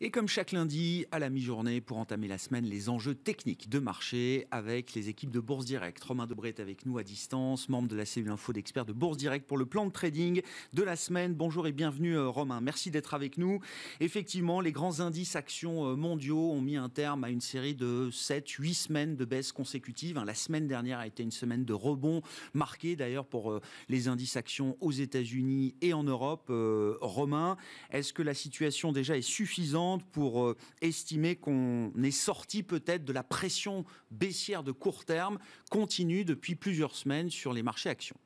Et comme chaque lundi, à la mi-journée, pour entamer la semaine, les enjeux techniques de marché avec les équipes de Bourse Direct. Romain Debré est avec nous à distance, membre de la cellule info d'experts de Bourse Direct pour le plan de trading de la semaine. Bonjour et bienvenue Romain, merci d'être avec nous. Effectivement, les grands indices actions mondiaux ont mis un terme à une série de 7-8 semaines de baisse consécutives. La semaine dernière a été une semaine de rebond marquée d'ailleurs pour les indices actions aux États-Unis et en Europe. Romain, est-ce que la situation déjà est suffisante pour estimer qu'on est sorti peut-être de la pression baissière de court terme continue depuis plusieurs semaines sur les marchés actions?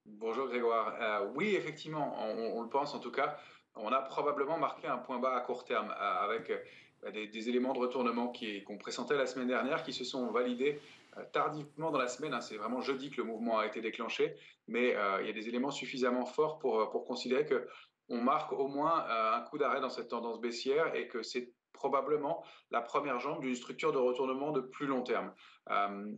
Bonjour Grégoire. Oui, effectivement, on le pense en tout cas. On a probablement marqué un point bas à court terme avec des éléments de retournement qu'on pressentait la semaine dernière qui se sont validés tardivement dans la semaine. C'est vraiment jeudi que le mouvement a été déclenché, mais il y a des éléments suffisamment forts pour considérer qu'on marque au moins un coup d'arrêt dans cette tendance baissière et que c'est probablement la première jambe d'une structure de retournement de plus long terme. Euh,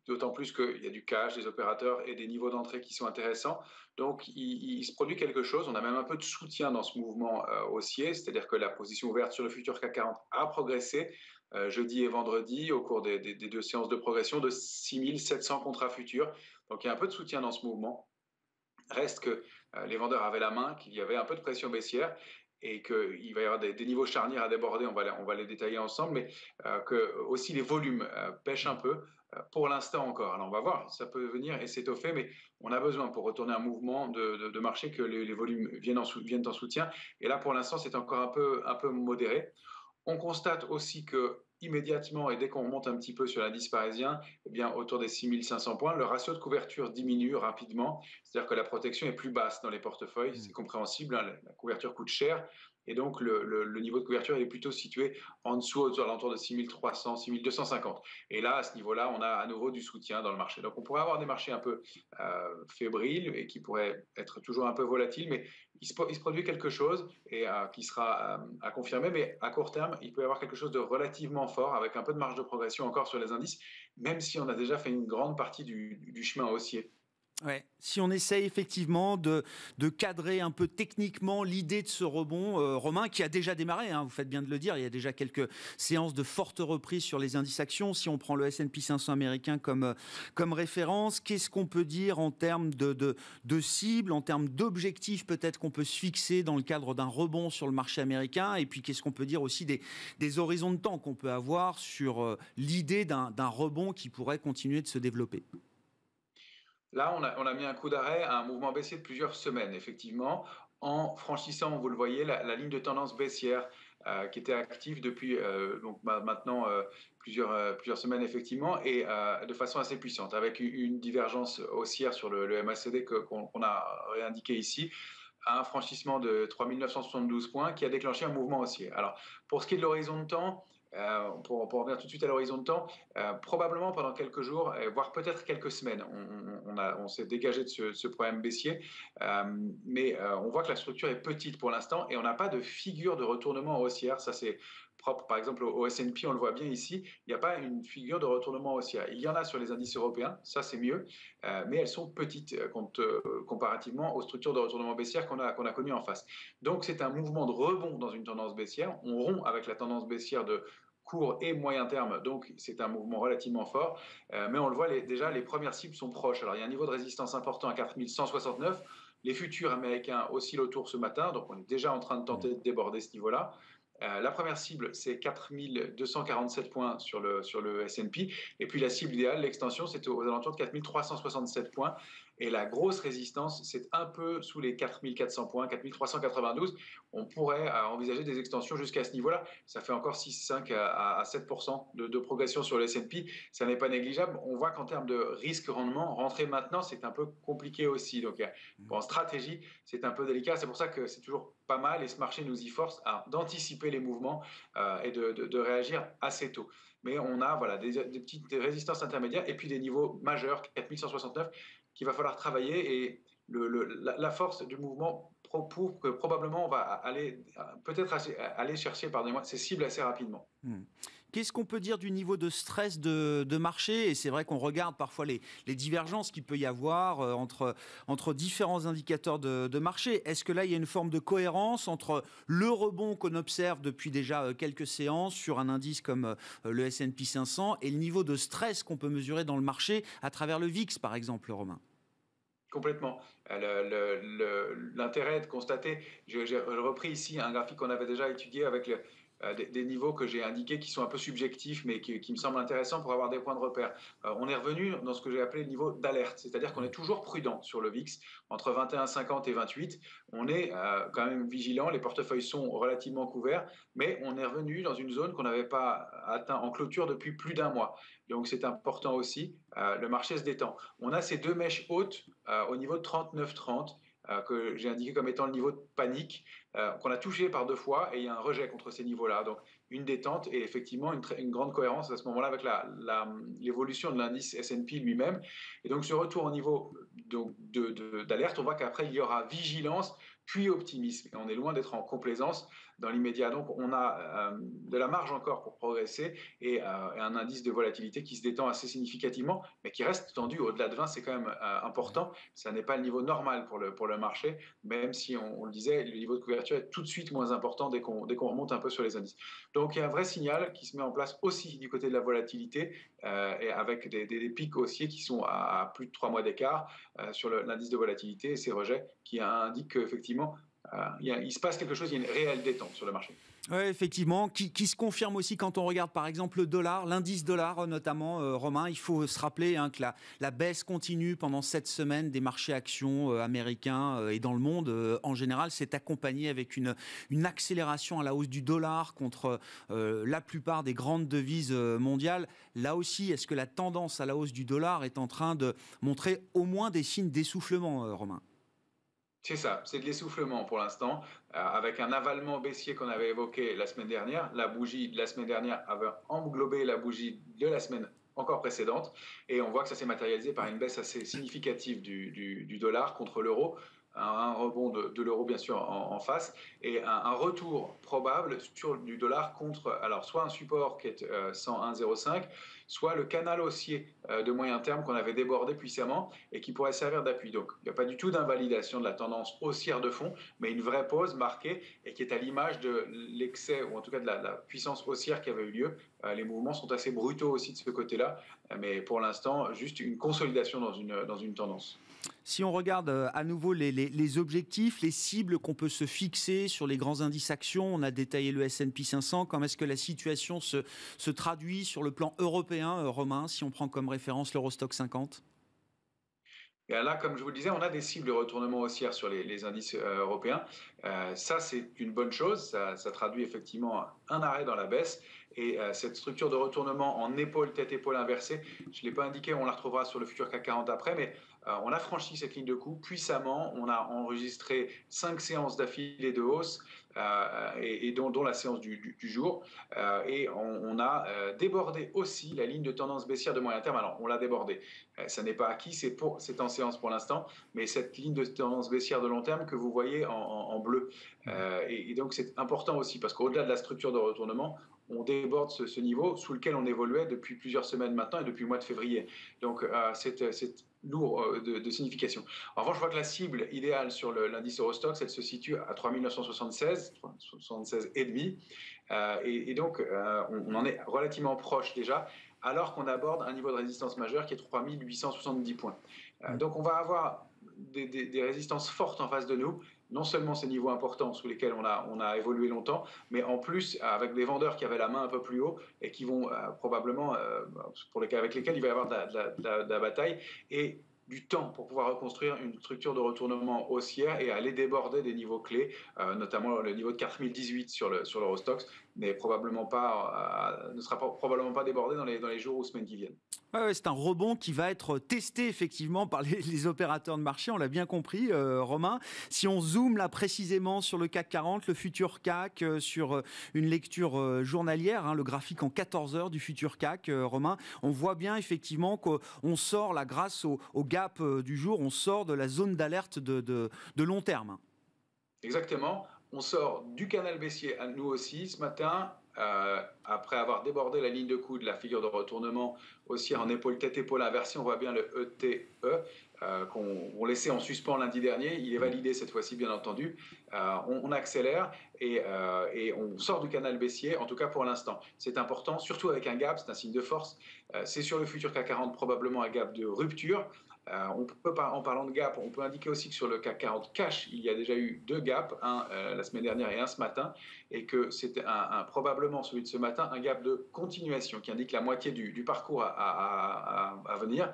D'autant plus qu'il y a du cash, des opérateurs et des niveaux d'entrée qui sont intéressants. Donc, il se produit quelque chose. On a même un peu de soutien dans ce mouvement haussier, c'est-à-dire que la position ouverte sur le futur CAC 40 a progressé jeudi et vendredi au cours des deux séances de progression de 6700 contrats futurs. Donc, il y a un peu de soutien dans ce mouvement. Reste que les vendeurs avaient la main, qu'il y avait un peu de pression baissière et qu'il va y avoir des niveaux charnières à déborder, on va les détailler ensemble, mais que aussi les volumes pêchent un peu pour l'instant encore. Alors on va voir, ça peut venir et s'étoffer, mais on a besoin pour retourner un mouvement de marché que les volumes viennent en soutien. Et là, pour l'instant, c'est encore un peu modéré. On constate aussi que immédiatement, et dès qu'on remonte un petit peu sur l'indice parisien, eh bien, autour des 6500 points, le ratio de couverture diminue rapidement. C'est-à-dire que la protection est plus basse dans les portefeuilles. C'est compréhensible, la couverture coûte cher. Et donc, le niveau de couverture est plutôt situé en dessous, aux alentours de 6300, 6250. Et là, à ce niveau-là, on a à nouveau du soutien dans le marché. Donc, on pourrait avoir des marchés un peu fébriles et qui pourraient être toujours un peu volatiles, mais il se produit quelque chose et qui sera à confirmer. Mais à court terme, il peut y avoir quelque chose de relativement fort avec un peu de marge de progression encore sur les indices, même si on a déjà fait une grande partie du chemin haussier. Ouais. Si on essaye effectivement de cadrer un peu techniquement l'idée de ce rebond, Romain, qui a déjà démarré, vous faites bien de le dire, il y a déjà quelques séances de forte reprise sur les indices actions. Si on prend le S&P 500 américain comme référence, qu'est-ce qu'on peut dire en termes de cible, en termes d'objectifs peut-être qu'on peut se fixer dans le cadre d'un rebond sur le marché américain? Et puis qu'est-ce qu'on peut dire aussi des horizons de temps qu'on peut avoir sur l'idée d'un rebond qui pourrait continuer de se développer? Là, on a mis un coup d'arrêt à un mouvement baissier de plusieurs semaines, effectivement, en franchissant, vous le voyez, la ligne de tendance baissière qui était active depuis maintenant plusieurs semaines, effectivement, et de façon assez puissante, avec une divergence haussière sur le MACD qu'on a réindiqué ici, à un franchissement de 3972 points qui a déclenché un mouvement haussier. Alors, pour ce qui est de l'horizon de temps, pour revenir tout de suite à l'horizon de temps, probablement pendant quelques jours, voire peut-être quelques semaines, on s'est dégagé de ce problème baissier, mais on voit que la structure est petite pour l'instant et on n'a pas de figure de retournement haussière. Ça, c'est propre, par exemple, au S&P, on le voit bien ici, il n'y a pas une figure de retournement haussière. Il y en a sur les indices européens, ça c'est mieux, mais elles sont petites comparativement aux structures de retournement baissière qu'on a connues en face. Donc c'est un mouvement de rebond dans une tendance baissière. On rompt avec la tendance baissière de court et moyen terme, donc c'est un mouvement relativement fort, mais on le voit déjà, les premières cibles sont proches. Alors il y a un niveau de résistance important à 4169, les futurs américains oscillent autour ce matin, donc on est déjà en train de tenter de déborder ce niveau-là. La première cible, c'est 4247 points sur le S&P. Et puis la cible idéale, l'extension, c'est aux alentours de 4367 points. Et la grosse résistance, c'est un peu sous les 4400 points, 4392. On pourrait envisager des extensions jusqu'à ce niveau-là. Ça fait encore 6, 5 à 7% de progression sur le S&P. Ça n'est pas négligeable. On voit qu'en termes de risque-rendement, rentrer maintenant, c'est un peu compliqué aussi. Donc, en stratégie, c'est un peu délicat. C'est pour ça que c'est toujours pas mal et ce marché nous y force d'anticiper les mouvements et de réagir assez tôt. Mais on a voilà, des petites résistances intermédiaires et puis des niveaux majeurs, 4169, qu'il va falloir travailler. Et la force du mouvement prouve que probablement on va aller peut-être aller chercher ces cibles assez rapidement. Hmm. Qu'est-ce qu'on peut dire du niveau de stress de marché? Et c'est vrai qu'on regarde parfois les divergences qu'il peut y avoir entre différents indicateurs de marché. Est-ce que là, il y a une forme de cohérence entre le rebond qu'on observe depuis déjà quelques séances sur un indice comme le S&P 500 et le niveau de stress qu'on peut mesurer dans le marché à travers le VIX, par exemple, Romain? Complètement. L'intérêt de constater, j'ai repris ici un graphique qu'on avait déjà étudié avec des niveaux que j'ai indiqués qui sont un peu subjectifs, mais qui me semblent intéressants pour avoir des points de repère. On est revenu dans ce que j'ai appelé le niveau d'alerte, c'est-à-dire qu'on est toujours prudent sur le VIX, entre 21,50 et 28. On est quand même vigilant, les portefeuilles sont relativement couverts, mais on est revenu dans une zone qu'on n'avait pas atteint en clôture depuis plus d'un mois. Donc c'est important aussi, le marché se détend. On a ces deux mèches hautes au niveau de 39,30 que j'ai indiqué comme étant le niveau de panique, qu'on a touché par 2 fois et il y a un rejet contre ces niveaux-là. Donc une détente et effectivement une grande cohérence à ce moment-là avec l'évolution de l'indice S&P lui-même. Et donc ce retour au niveau d'alerte, on voit qu'après il y aura vigilance puis optimisme. Et on est loin d'être en complaisance dans l'immédiat. Donc on a de la marge encore pour progresser et un indice de volatilité qui se détend assez significativement, mais qui reste tendu au-delà de 20, c'est quand même important. Ça n'est pas le niveau normal pour le marché, même si on le disait, le niveau de couverture est tout de suite moins important dès qu'on remonte un peu sur les indices. Donc il y a un vrai signal qui se met en place aussi du côté de la volatilité, et avec des pics haussiers qui sont à plus de 3 mois d'écart sur l'indice de volatilité et ces rejets qui indiquent qu'effectivement, il se passe quelque chose, il y a une réelle détente sur le marché. Oui, effectivement, qui se confirme aussi quand on regarde par exemple le dollar, l'indice dollar notamment, Romain. Il faut se rappeler que la baisse continue pendant cette semaine des marchés actions américains et dans le monde en général s'est accompagnée avec une accélération à la hausse du dollar contre la plupart des grandes devises mondiales. Là aussi, est-ce que la tendance à la hausse du dollar est en train de montrer au moins des signes d'essoufflement, Romain? C'est ça, c'est de l'essoufflement pour l'instant, avec un avalement baissier qu'on avait évoqué la semaine dernière. La bougie de la semaine dernière avait englobé la bougie de la semaine encore précédente, et on voit que ça s'est matérialisé par une baisse assez significative du dollar contre l'euro, un rebond de l'euro bien sûr en face, et un retour probable sur du dollar contre, alors soit un support qui est 101,05, soit le canal haussier de moyen terme qu'on avait débordé puissamment et qui pourrait servir d'appui. Donc il n'y a pas du tout d'invalidation de la tendance haussière de fond, mais une vraie pause marquée et qui est à l'image de l'excès, ou en tout cas de la puissance haussière qui avait eu lieu. Les mouvements sont assez brutaux aussi de ce côté-là, mais pour l'instant, juste une consolidation dans une tendance. Si on regarde à nouveau les objectifs, les cibles qu'on peut se fixer sur les grands indices actions, on a détaillé le S&P 500, comment est-ce que la situation se traduit sur le plan européen, Romain, si on prend comme référence l'Eurostoxx 50? Et là, comme je vous le disais, on a des cibles de retournement haussière sur les indices européens. Ça, c'est une bonne chose. Ça traduit effectivement un arrêt dans la baisse. Et cette structure de retournement en épaule, tête-épaule inversée, je ne l'ai pas indiqué, on la retrouvera sur le futur CAC 40 après, mais on a franchi cette ligne de coup puissamment. On a enregistré 5 séances d'affilée de hausse, et dont la séance du jour. Et on a débordé aussi la ligne de tendance baissière de moyen terme. Alors, on l'a débordé. Ça n'est pas acquis, c'est en séance pour l'instant, mais cette ligne de tendance baissière de long terme que vous voyez en bleu. Et donc, c'est important aussi parce qu'au-delà de la structure de retournement, on déborde ce niveau sous lequel on évoluait depuis plusieurs semaines maintenant et depuis le mois de février. Donc, c'est lourd de signification. En revanche, je vois que la cible idéale sur l'indice Eurostoxx, elle se situe à 3976, 76,5. Et donc, on en est relativement proche déjà, alors qu'on aborde un niveau de résistance majeure qui est 3870 points. Donc, on va avoir des résistances fortes en face de nous, non seulement ces niveaux importants sous lesquels on a évolué longtemps, mais en plus avec des vendeurs qui avaient la main un peu plus haut et qui vont probablement, avec lesquels il va y avoir de la bataille et du temps pour pouvoir reconstruire une structure de retournement haussière et aller déborder des niveaux clés, notamment le niveau de 4018 sur l'Eurostoxx, ne sera probablement pas débordé dans les jours ou semaines qui viennent. Ouais, c'est un rebond qui va être testé effectivement par les opérateurs de marché, on l'a bien compris, Romain. Si on zoome là précisément sur le CAC 40, le futur CAC, sur une lecture journalière, le graphique en 14 heures du futur CAC, Romain, on voit bien effectivement qu'on sort là grâce au gap du jour, on sort de la zone d'alerte de long terme. Exactement. On sort du canal baissier à nous aussi ce matin, après avoir débordé la ligne de coude, la figure de retournement haussière en épaule tête-épaule inversée, on voit bien le ETE qu'on laissait en suspens lundi dernier. Il est validé cette fois-ci, bien entendu. On accélère et on sort du canal baissier, en tout cas pour l'instant. C'est important, surtout avec un gap, c'est un signe de force. C'est sur le futur CAC 40 probablement un gap de rupture. En parlant de gap, on peut indiquer aussi que sur le CAC 40 cash, il y a déjà eu 2 gaps, un la semaine dernière et un ce matin, et que c'est probablement celui de ce matin, un gap de continuation qui indique la moitié du parcours à venir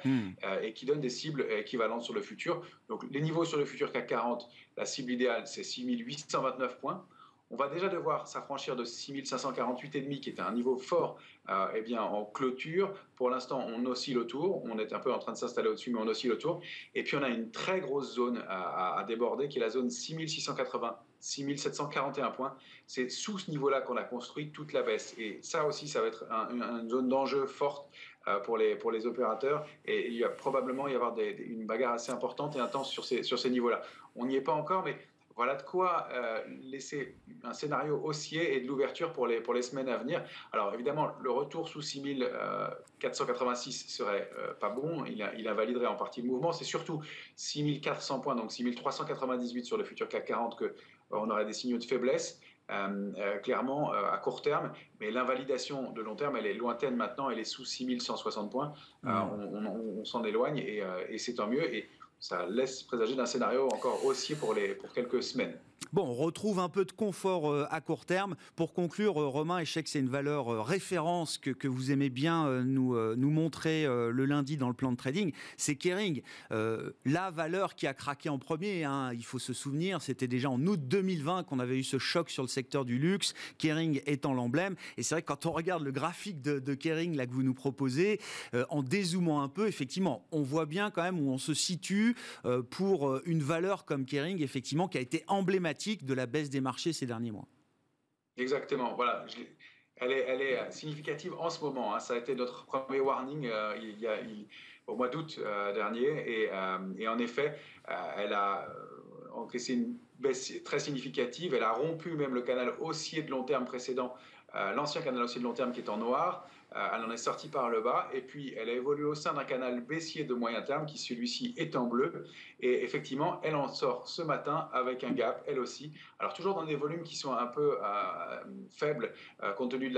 et qui donne des cibles équivalentes sur le futur. Donc les niveaux sur le futur CAC 40, la cible idéale c'est 6829 points. On va déjà devoir s'affranchir de 6548,5 qui est un niveau fort en clôture. Pour l'instant, on oscille autour. On est un peu en train de s'installer au-dessus, mais on oscille autour. Et puis, on a une très grosse zone à déborder qui est la zone 6680, 6741 points. C'est sous ce niveau-là qu'on a construit toute la baisse. Et ça aussi, ça va être une zone d'enjeu forte pour les opérateurs. Et il va probablement y avoir une bagarre assez importante et intense sur ces niveaux-là. On n'y est pas encore, mais voilà de quoi laisser un scénario haussier et de l'ouverture pour les semaines à venir. Alors évidemment, le retour sous 6486 serait pas bon, il invaliderait en partie le mouvement. C'est surtout 6400 points, donc 6398 sur le futur CAC 40 qu'on aurait des signaux de faiblesse. Clairement à court terme, mais l'invalidation de long terme, elle est lointaine maintenant, elle est sous 6160 points. On s'en éloigne et c'est tant mieux. Et ça laisse présager d'un scénario encore haussier pour quelques semaines. Bon, on retrouve un peu de confort à court terme. Pour conclure, Romain, et je sais que c'est une valeur référence que vous aimez bien nous montrer le lundi dans le plan de trading, c'est Kering. La valeur qui a craqué en premier, il faut se souvenir, c'était déjà en août 2020 qu'on avait eu ce choc sur le secteur du luxe, Kering étant l'emblème. Et c'est vrai que quand on regarde le graphique de Kering là, que vous nous proposez, en dézoomant un peu, effectivement, on voit bien quand même où on se situe pour une valeur comme Kering, effectivement, qui a été emblématique de la baisse des marchés ces derniers mois. Exactement, voilà. Elle est significative en ce moment. Ça a été notre premier warning au mois d'août dernier. Et en effet, elle a encaissé une baisse très significative. Elle a rompu même le canal haussier de long terme précédent, l'ancien canal haussier de long terme qui est en noir. Elle en est sortie par le bas et puis elle a évolué au sein d'un canal baissier de moyen terme qui celui-ci est en bleu et effectivement elle en sort ce matin avec un gap elle aussi, alors toujours dans des volumes qui sont un peu faibles compte tenu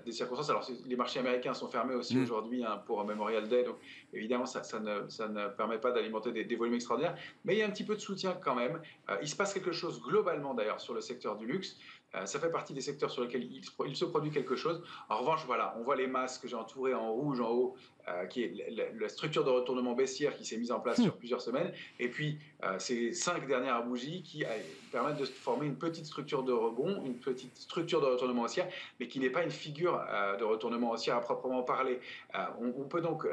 des circonstances. Alors les marchés américains sont fermés aussi aujourd'hui pour Memorial Day, donc évidemment ça ne permet pas d'alimenter des volumes extraordinaires, mais il y a un petit peu de soutien quand même. Il se passe quelque chose globalement d'ailleurs sur le secteur du luxe. Ça fait partie des secteurs sur lesquels il se produit quelque chose. En revanche, voilà, on voit les masses que j'ai entourées en rouge en haut, qui est la structure de retournement baissière qui s'est mise en place sur plusieurs semaines. Et puis, ces 5 dernières bougies qui permettent de former une petite structure de rebond, une petite structure de retournement haussière, mais qui n'est pas une figure de retournement haussière à proprement parler. On peut donc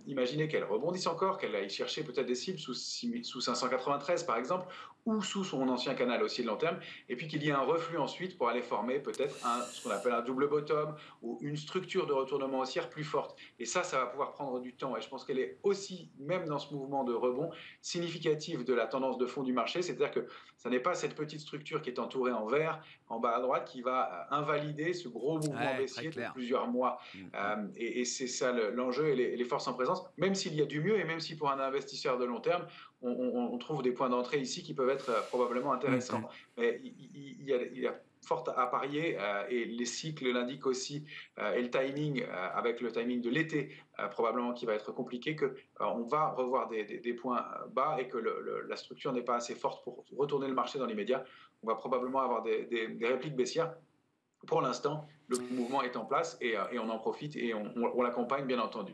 imaginer qu'elle rebondisse encore, qu'elle aille chercher peut-être des cibles sous 593 par exemple, ou sous son ancien canal haussier de long terme, et puis qu'il y ait un reflux ensuite pour aller former peut-être ce qu'on appelle un double bottom ou une structure de retournement haussière plus forte. Et ça va pouvoir prendre du temps. Et je pense qu'elle est aussi, même dans ce mouvement de rebond, significative de la tendance de fond du marché. C'est-à-dire que ça n'est pas cette petite structure qui est entourée en vert, en bas à droite, qui va invalider ce gros mouvement baissier de plusieurs mois. Et c'est ça l'enjeu et les forces en présence, même s'il y a du mieux et même si pour un investisseur de long terme, on trouve des points d'entrée ici qui peuvent être probablement intéressants. Mais il y a fort à parier et les cycles l'indiquent aussi et le timing, avec le timing de l'été probablement qui va être compliqué, qu'on va revoir des points bas et que la structure n'est pas assez forte pour retourner le marché dans l'immédiat. On va probablement avoir des répliques baissières. Pour l'instant, le mouvement est en place et on en profite et on l'accompagne bien entendu.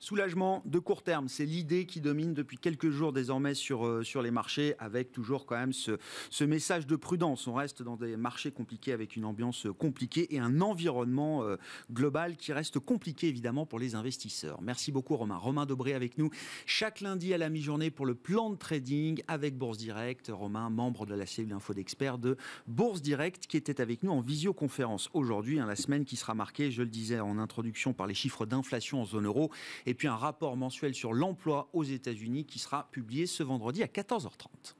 Soulagement de court terme, c'est l'idée qui domine depuis quelques jours désormais sur les marchés, avec toujours quand même ce message de prudence. On reste dans des marchés compliqués avec une ambiance compliquée et un environnement global qui reste compliqué évidemment pour les investisseurs. Merci beaucoup Romain. Romain Dobré avec nous chaque lundi à la mi-journée pour le plan de trading avec Bourse Direct. Romain, membre de la cellule info d'experts de Bourse Direct, qui était avec nous en visioconférence aujourd'hui, la semaine qui sera marquée, je le disais en introduction, par les chiffres d'inflation en zone euro. Et puis un rapport mensuel sur l'emploi aux États-Unis qui sera publié ce vendredi à 14h30.